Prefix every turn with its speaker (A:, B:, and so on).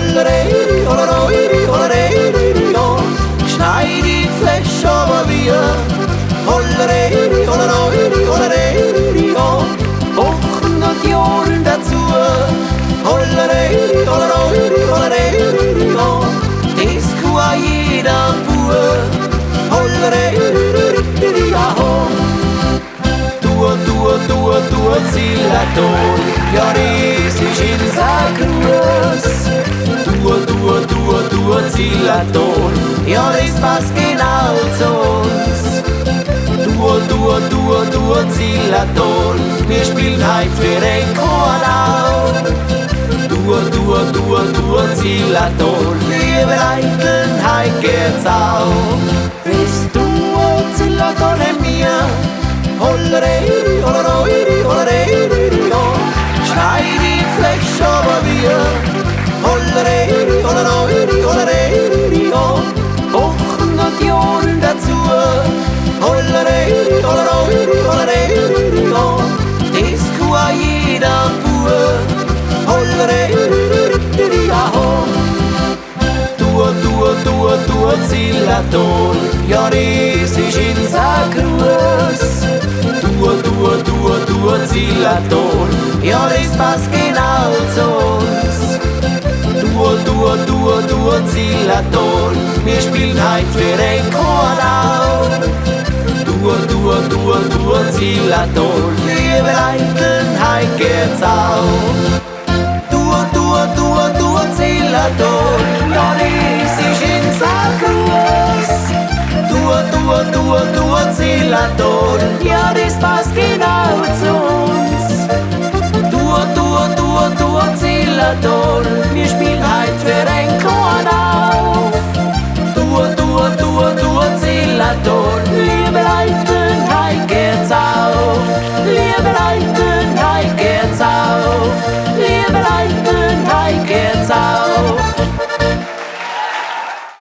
A: Hollerei, holleroi, hollerei, oh. Schneid die Fläche aber wir. Hollerei, holleroi, hollerei, oh. Wochen und Jahren dazu. Hollerei, holleroi, hollerei, oh. Das kann jeder Bub. Hollerei, ja, oh. Du, Zillaton, ja, das ist unser Gruß. Du, Zillaton, ja, das passt genau zu uns. Du, Zillaton, wir spielen heut für den Chor auf. Du, Zillaton, liebe Leiteln, heut geht's auf. Bist du, Zillaton, in mir? Hollerei, holleroi, hollerei, oh. Schneid die Fläche aber wir. Hollerei, holleroi, hollerei, oh. Wochen und Jahren dazu. Hollerei, holleroi, hollerei, oh. Das kann jeder Bub. Hollerei, ja, oh. Du, Zillaton, ja, das ist unser Gruß. Du, Zillaton, ja, das passt genau zu uns. Du, Zillaton, wir spielen heut für den Chor auf. Du, Zillaton, liebe Leiteln, heut geht's auf. Du, Zillaton, ja, das ist unser Gruß. Du, Zillaton, ja, das passt genau zu uns. Du, Zillaton, wir spielen heut für den Chor auf. Du, Zillaton.